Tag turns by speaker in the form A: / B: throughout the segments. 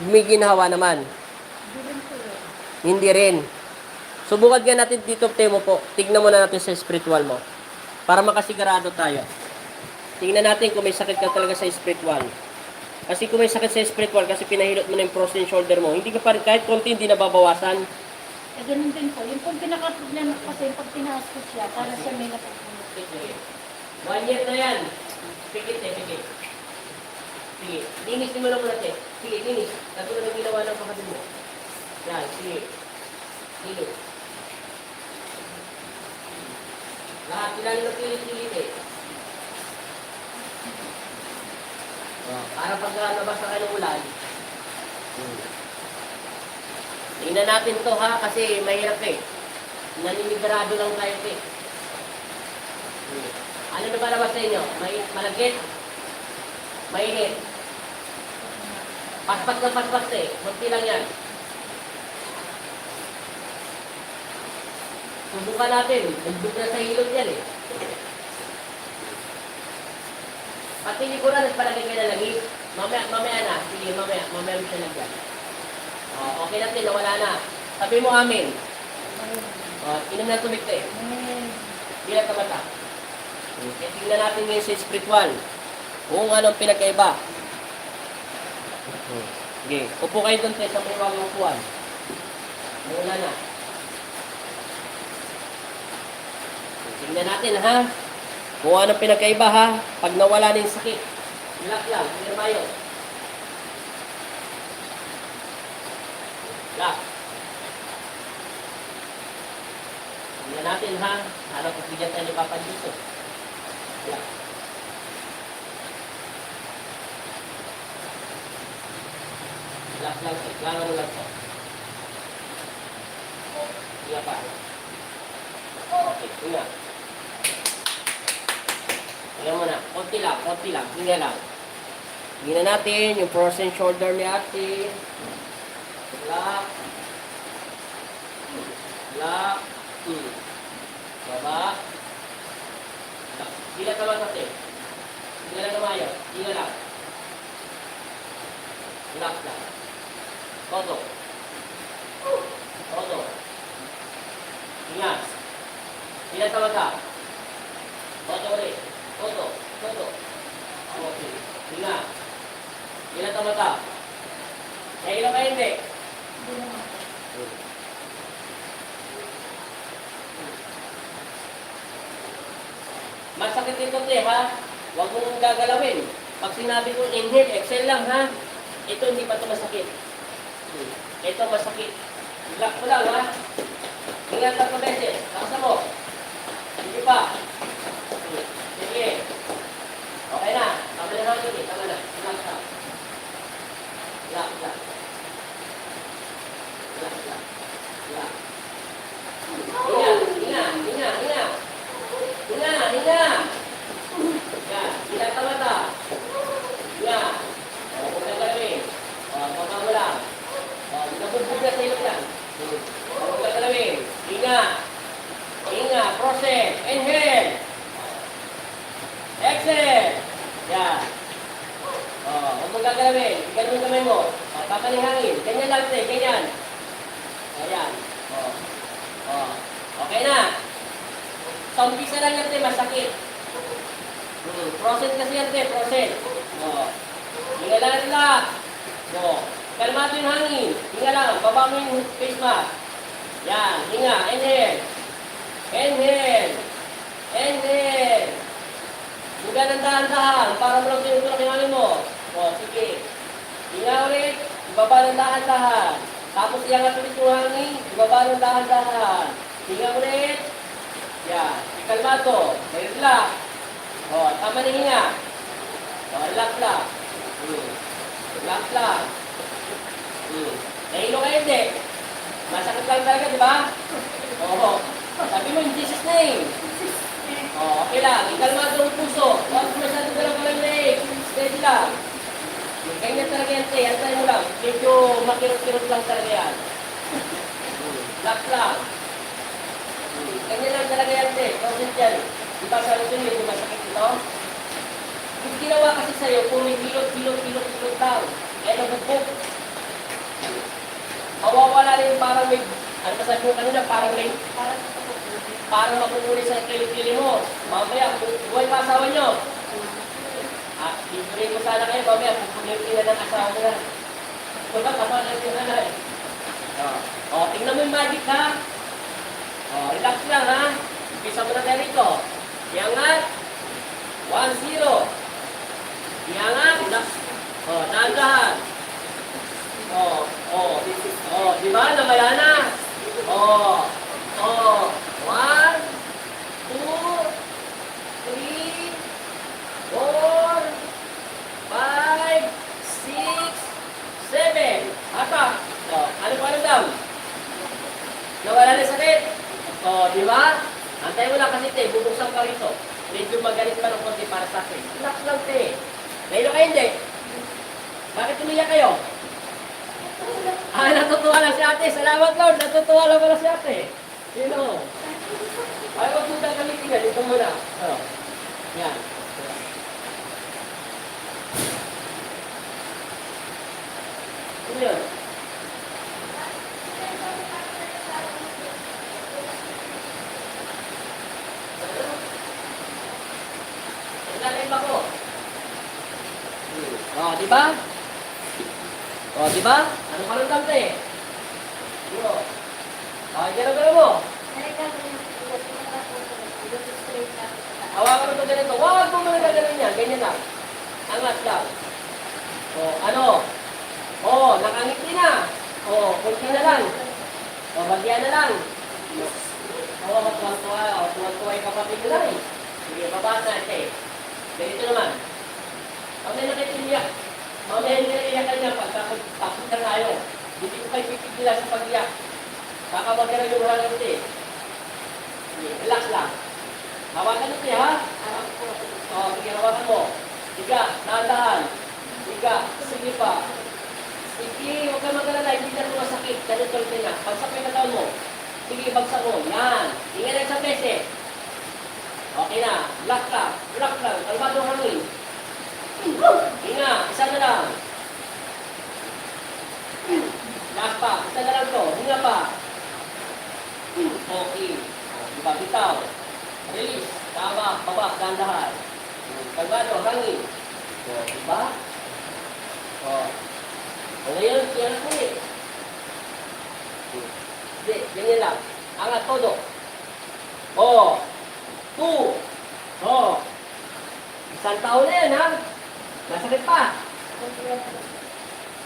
A: Gumiginhawa naman. Hindi rin. Subukan nga natin dito, Temo po. Tignan muna natin sa spiritual mo. Para makasigurado tayo. Tingnan natin kung may sakit ka talaga sa spiritual. Kasi kung may sakit sa spiritual, kasi pinahilot mo na yung frozen shoulder mo, hindi ka pa rin, kahit konti, hindi nababawasan.
B: Eh, ganun din po. Yung pong pinaka-problema ko kasi, pag tinaas ko siya, para siya may napapulot.
A: 1 year na yan. Pikit eh, pikit. Sige, linisin mo lang muna, te. Sige, linis. Katulad ng ginawa ng kapatid mo. Yan, sige. Linis. Lahat, ilalim ng pilit-pilit eh. Para pag nabasa kayo ng ulan. Tingnan natin to ha, kasi mahirap eh. Naninigarado lang tayo eh. Ano na ba labas sa inyo? Malagkit? Mainit? Paspas na paspas eh. Munti lang yan. Subukan natin. Nagdug na sa hilot yan eh. Pati likuran, nagpalagay kayo na lagi. Mamaya na. Sige, mamaya mo siya lagyan. Okay natin, nawala na. Sabi mo amin. Inom na tubig tayo. Bilang kamata. Okay, tingnan natin ngayon sa spiritual. Kung anong pinagkaiba. Okay, upo kayo doon tayo sa may wag upuan. Nawala na. Tingnan natin ha. Kung anong pinagkaiba ha. Pag nawala na yung sakit. Relax lang, hirmayo. Relax. Tingnan natin ha. Ano kung bigyan tayo ni Papa dito. Relax. Relax lang sir. Kailangan mo lang sir. Iya pa. Okay, hinga. Hinga mo na. Konti lang. Hinga lang. Hinga natin yung frozen shoulder ni ate. Relax. Relax. Baba. Relax. Hinga ka lang ate. Hinga lang kamayo. Hinga lang. Relax lang. Todo. Todo. Hinga. Hinga ka lang. Todo ulit. Todo. Okay. Hinga. Hinga ka lang. Nahilo ka hindi?
B: Hindi naman.
A: Masakit ito te ha. Huwag mong gagalawin. Pag sinabi ko inhale, exhale lang ha. Ito hindi pa ito masakit. Ito masakit. Relax mo lang ha. Hinga ka pa beses. Laksa mo. Hindi pa. Sige. Okay na. Tama na hangin eh. Tama na. Relax lang. Relax lang. Relax lang. Relax. Hinga. Yan. Hinga ka mata. Hinga. Huwag na galawin. Baba mo lang. Nabugbog na sa ilok yan. Huwag na galawin. Hinga. Process. Inhale. Exhale. Yan. Huwag mo gagalawin. Ganun yung kamay mo. Papaling hangin. Ganyan lang tayo. Ganyan. Ayan. Okay na. Sa umpisa lang yan tayo. Masakit. Process kasi yan tayo. Process. Hinga lang. Kalmado yung hangin. Hinga lang. Baba mo yung face mask. Yan. Hinga. Inhale. Hinga ng dahan-dahan. Para mo lang tinutulak yung hangin mo. Sige. Hinga ulit. Ibaba ng dahan-dahan. Tapos iangat ulit yung hangin. Ibaba ng dahan-dahan. Hinga ulit. Yan. Kalmado. Relax. Tama na hinga. Relax lang. Relax lang. Nahilo kayo hindi. Masakit lang talaga, di ba? Sabi mo in Jesus' name. Okay lang. Ikalmado ang puso. Huwag masyado ka lang leg. Steady lang. Ganyan talaga yan, te. Antay mo lang. Medyo makirot-kirot lang talaga yan. Relax lang. Ganyan lang talaga yan, te. Process yan. Di ba sa lusin medyo masakit ito? Yung ginawa kasi sa'yo, puro hilot lang. Kaya nabugbog. mawawala na yung parang may, ano ba sabi mo kanina, parang may, parang makukulit sa kilikili mo. Mamaya, buhay pa asawa nyo. Bibigay ko sana kayo, mamaya, pupunin na ng asawa mo na. Wala, kapag yung nanay. Tingnan mo yung magic ha. Relax lang ha. Umpisa mo na tayo rito. Iangat. 1-0. Iangat. Relax. Dahan-dahan. Di ba? Namaya na. 1, 2, 3, 4, 5, 6, 7. Atak. Ano pa daw? Nawala na sakit. Di ba? Antay mo lang kasi te, bubuksan ka rito. Medyo magalit pa ng konti para sa akin. Relax lang te. Nahilo kayo hindi? Bakit umiyak kayo? Natutuwa lang si ate. Salamat Lord. Natutuwa lang pala si ate. Sino? Ay, huwag mo gagamitin yan. Ito muna. Yan. Ano yun? Naglalim ako. Di ba? Di ba? Ano pa rin tante? Gano'n mo. Hawakan mo ito ganito. Huwag mo muna gagawin yan. Ganyan lang. Angat lang. Nakangiti na. Kunti na lang. Bagyan na lang. Tuwag-tuwa yung kapatid ko na rin. Sige, babaan natin. Ganito naman. Pag may nakitiliyak, mamaya hindi na iyakan niya pagkakapit na tayo. Hindi ko kayo pipigila sa pag-iyak. Baka magkaroon yung harang ito eh. Relax lang. Hawakan ito ha. Sige, hawakan mo. Higa, dahan-dahan. Higa, sige pa. Sige, huwag ka mag-alala, hindi na ito masakit. Ganun-ganun niya. Bagsak mo yung katawan mo. Sige, bagsak mo. Yan. Hinga na isang beses. Okay na. Relax lang. Relax lang. Kalmado ang hangin. Hinga. Isa na lang. Relax pa. Isa na lang to. Hinga pa. Okay. Diba? Bitaw. Release. Tama. Baba. Dahan-dahan. Kalmado. Hangin. Diba? Ngayon, yan ako eh. Hindi, ganyan lang. Angat todo. 2. Isang taon na yan, ha? Masakit pa.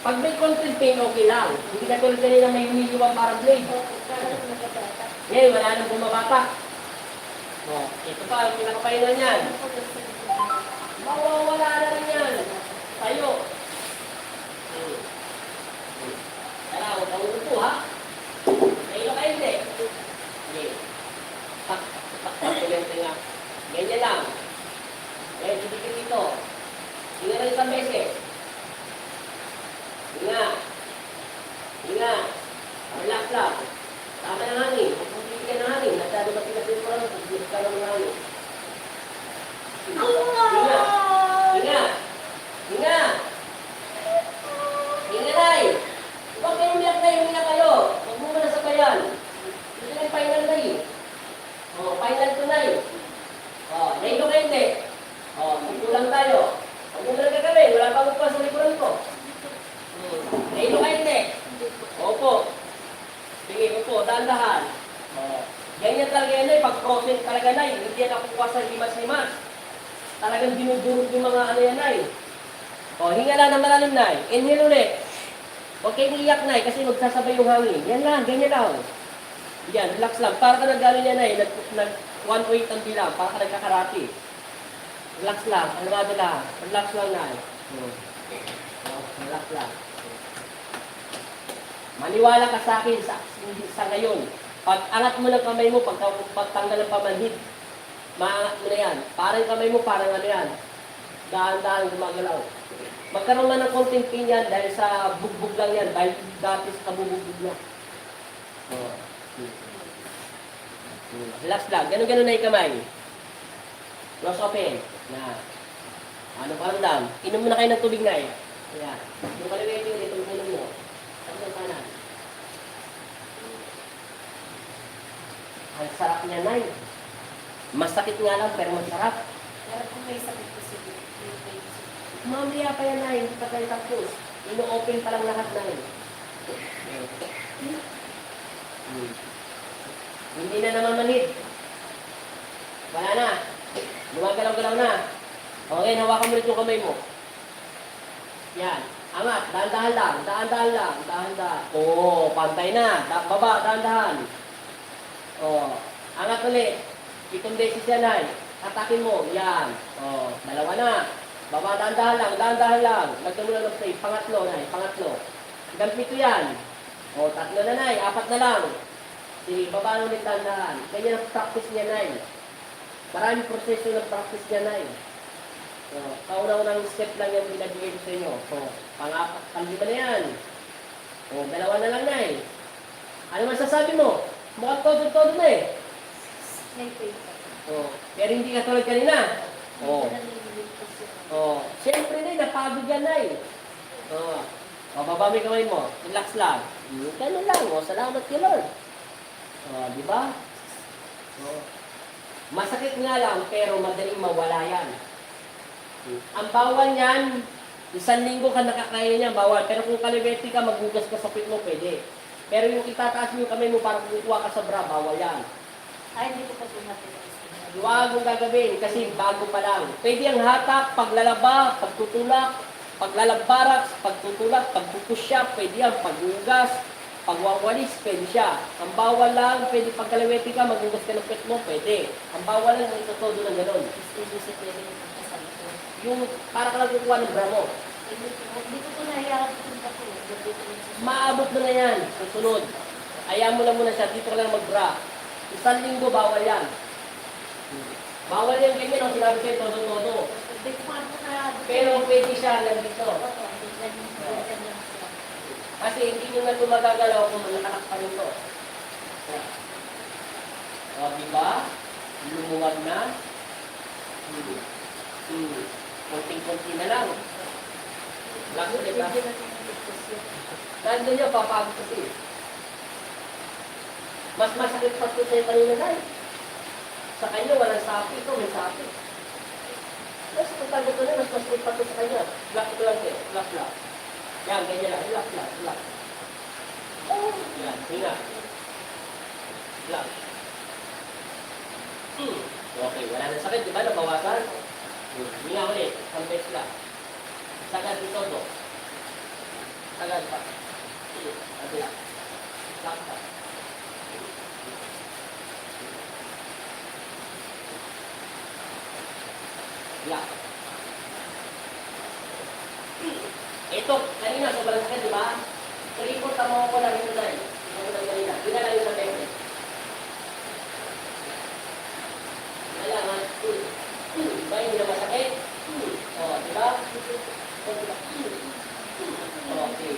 A: Pag may content pain, okay lang. Hindi ka tulad kanina may humiliwang parang blade. Ngayon, wala nang bumabatak. Ito pa, ang pinakapahinan yan. Mawawala na rin yan. Tayo. Kaya, huwag kang upo, ha? Nahilo kayo, hindi. Sige. Pakulente nga. Ganyan lang. Ngayon, didikit dito. Hinga na isang beses. Hinga. Hinga. Relax lang. Tama ng hangin. Huwag mong bibigyan ng hangin. Masyado matigas yung parang bibigyan ka ng hangin. Hinga. Hinga. Hinga. Hinga, Nay. Huwag kayong umiyak na. Hinga kayo. Huwag mo muna sabayan. Ito yung final na yun. Final to na yun. Nahilo kayo hindi. Kukulang tayo. Huwag mo muna gagawin. Wala pa magpas sa likuran ko. Nahilo kayo hindi. Opo. Sige, opo. Dahan-dahan. Ganyan talaga yan eh. Pag-process talaga na eh. Hindi yan nakukuha sa limas-limas. Talagang dinudurog yung mga ano yan ay. Hinga lang ng malalim na eh. Inhale ulit. Huwag kayong iyak na eh. Kasi magsasabay yung hangin. Yan lang. Ganyan lang. Yan. Relax lang. Para ka nag-gano'n yan eh. Nag-108 ang bilang. Para ka nagkakarati. Relax lang. Almado lang. Relax lang na eh. Relax lang. Maniwala ka sa akin sa ngayon. Pag angat mo ng kamay mo, pagtanggal ng pamanhid, maangat mo na yan. Parang kamay mo, parang ano yan. Dahan-dahan gumagalaw. Magkaroon na ng konting pain yan dahil sa bugbog lang yan. Dahil dati sa kabubugbog lang. Relax lang. Ganun-ganun na yung kamay. Close open. Na. Ano parang dam? Inom mo na kayo ng tubig na eh. Ayan. Yung kaliwete ulit, inom mo. Tapos ang kanan. Ang sarap niya, Nay. Masakit nga lang, pero masarap.
B: Pero kung may sakit kasi, yung may
A: Mamaya pa yan, Nay. Hindi pa tayo tapos. Ino-open pa lang lahat, Nay. Hindi na naman manhid. Wala na. Gumagalaw-galaw na. Okay, hawakan mo ulit yung kamay mo. Yan. Angat. Dahan-dahan lang. Dahan-dahan lang. Dahan-dahan. Oo, pantay na. Baba, dahan-dahan. Oo. Angat ulit. Itong beses yan, Nay. Hatakin mo. Yan. Oo. Dalawa na. Baba, dahan-dahan lang. Dahan-dahan lang. Lagyan mo lang ng play. Pangatlo, Nay. Pangatlo. Hanggang pito yan. O, tatlo na, Nay. Apat na lang. Sige, baba ulit dahan-dahan. Ganyan ang practice niya, Nay. Maraming proseso ng practice niya, Nay. So, kauna-unang step lang yung binabigay ko sa inyo. So, pang-lima na yan. O, dalawa na lang, Nay. Ano masasabi mo? Mukhang todo-todo na eh.
B: may pain.
A: O, pero hindi ka tulad kanina. O, siyempre, Nay, napagod yan, Nay. O, baba mo yung kamay mo. Relax lang. Ganun lang. O, salamat kay Lord. O, di ba? O, masakit nga lang, pero madaling mawala yan. Ang bawal niyan, 1 linggo ka nakakaya niya, bawal. Pero kung kalibeti ka, maghugas ka sa pit mo, pwede. Pero yung itataas mo yung kamay mo para kukuha ka sa bra, bawal yan.
B: Ay, hindi ko pa tumatin.
A: Huwag mong gagawin kasi bago pa lang. Pwede ang hatak, paglalaba, pagtutulak, paglalabbarak, pagtutulak, pagpupusya, pwede yan, paghugas, pagwawalis, pwede siya. Ang bawal lang, pwede pagkalaweti ka, maghugas ka ng pet mo, pwede. Ang bawal lang, ito todo ng gano'n.
B: Hindi siya pwede yung pagkasal ko.
A: Yung para ka lang kukuha ng bra mo.
B: Hindi ko nahiyakap yung ako.
A: Maabot mo na yan, susunod. Ayaw mo lang muna siya, dito ka lang mag-bra. 1 linggo, bawal yan. Bawal yan ganyan, ang sinabi sa'yo, todo-todo. Pero pwede siya lang dito. Kasi hindi nyo na tumagagalaw kung nakanak pa rin to. O, diba? Lumuwag na. Konting-konti na lang. Relax ulit ha. Nandun niya, papagod kasi. Mas masakit pa ito sa'yo kanina dahil. Sa kanya, walang sapi. Ito, may sapi. Mas pagpagod ito na, mas masakit pa ito sa kanya. Relax ito lang kayo. Relax lang. Yan, ganyan lang. Relax lang. Relax. Yan, hinga. Relax. Okay, wala nang sakit, di ba? Nabawasan. Hinga ulit. Ang best lang. Sagad dito, do. Sagad pa. Abila. Relax pa. Relax. Ito, kanina sobrang sakit, di ba? Report mo ko lang ito na rin. Ito na kanina. Dinala yung sa pepre. Kailangan, ba hindi na masakit? O, di ba? Okay.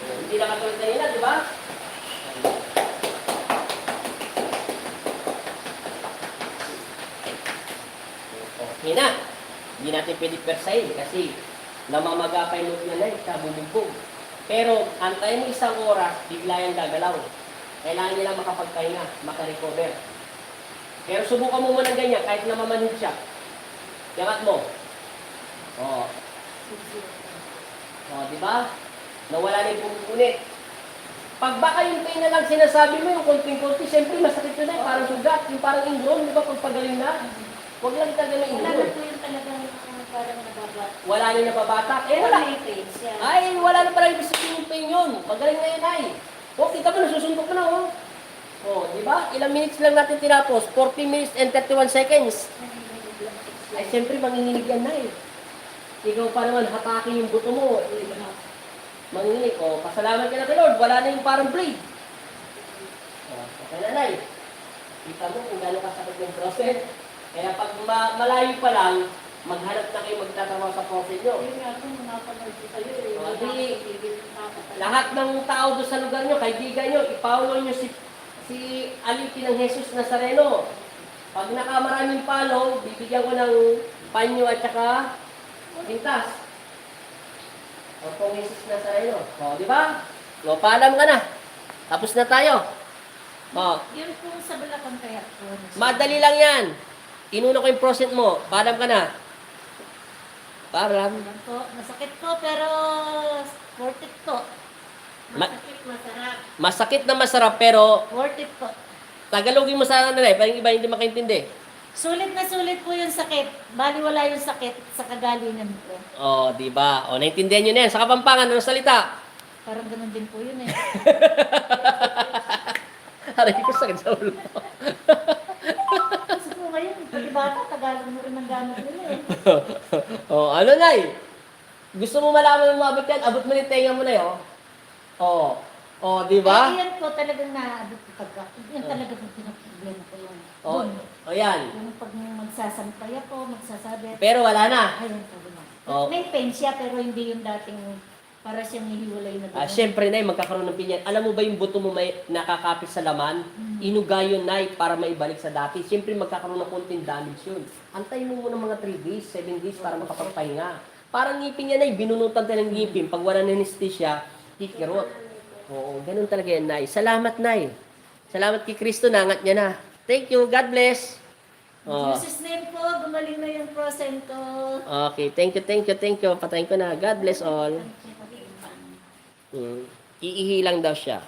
A: Hindi na katulad kanina, di ba? Okay na. Hindi natin pwede persahin kasi namamaga pa yung loot niya na sa bumugbog. Pero antayin mo 1 oras, bigla yung gagalaw. Kailangan nila makapagpahinga, makarecover. Pero subukan mo muna ganyan, kahit namamanhid siya. Yangat mo. O. O, di ba? Nawala na yung pumupunit. Pag baka yung pain na lang sinasabi mo, yung konting-konti, siyempre masakit yun na, parang sugat, yung parang ingrown, di ba, pag pagaling na. Huwag lang kita ganun
B: Wala
A: ingrown.
B: na po yung talagang parang nababat.
A: Wala na nababatak. Eh,
B: Wala
A: wala.
B: yung pain siya.
A: Ay, wala na pala ibig sabihin yung pain yun. Magaling na yun, ay. O, kita mo, nasusuntok ka na, oh. O, di ba? Ilang minutes lang natin tinapos? 40 minutes and 31 seconds. Ay, siyempre, manginginig yan, nay. Ikaw pa naman, hatakin yung buto mo. Manginginig. O, pasalamat ka na kay Lord. Wala na yung parang blade. O, okay na, nay. Kita mo kung gano'ng kasakit yung process. Kaya pag malayo pa lang, maghanap na kayo magtatrabaho sa process nyo.
B: Yun nga po, napanood ko kayo eh.
A: O, di, lahat ng tao doon sa lugar nyo, kaibigan nyo, ipaulo nyo si Alipin ng Jesus Nazareno. Pag nakamaraming follow, bibigyan ko ng panyo at saka pintas. O pong Jesus Nazareno. O, di ba? O, paalam ka na. Tapos na tayo. Oh,
B: Yun po sa Bulacan kaya po.
A: madali lang yan. Inuna ko yung prosent mo. Paalam ka na. Paalam.
B: Ayan po, masakit po pero worth it po. Masakit, masarap.
A: Masakit na masarap pero
B: Worth it po.
A: Tagalogin mo sa ano na parang iba hindi makaintindi.
B: Sulit na sulit po yung sakit. Baliwala yung sakit sa kagalingan po.
A: Oh, di ba? Oh, naintindihan niyo na yan. Sa Kapampangan, ano salita?
B: Parang ganun din po yun eh.
A: Aray ko sakit sa ulo.
B: Kasi po ngayon, pati bata, Tagalog mo rin ang gamit nila eh.
A: Oh, ano nay? Gusto mo malaman ng mabot yan? Abot mo yung tenga mo na yun. Oh. Oh, di ba?
B: Kaya yan po talagang naabot ko pagka. Yan talaga po pinaproblema ko yung
A: Oh, oh yan.
B: yung pag magsasampay ako, magsasabi.
A: Pero wala na.
B: Ayun po naman.
A: Oh.
B: May pain siya pero hindi yung dating para siyang hihiwalay na
A: Ah,
B: gano'n.
A: syempre, Nay, magkakaroon ng pinyan. Alam mo ba yung buto mo may nakakapit sa laman? Inuga yun, Nay, para maibalik sa dati. Syempre, magkakaroon ng konting damage yun. Antayin mo muna mga 3 days, 7 days para makapagpahinga. Parang ngipin niya, Nay, binunutan tayo ng ngipin. Pag wala na anesthesia, kikirot. Oo, ganun talaga yan, Nay. Salamat, Nay. Salamat kay Kristo, nangat niya na. Thank you, God bless.
B: In
A: Oh.
B: Jesus' name po, gumaling na yung prosento.
A: Okay, thank you. Patayin ko na. God bless all. Iihi lang daw siya.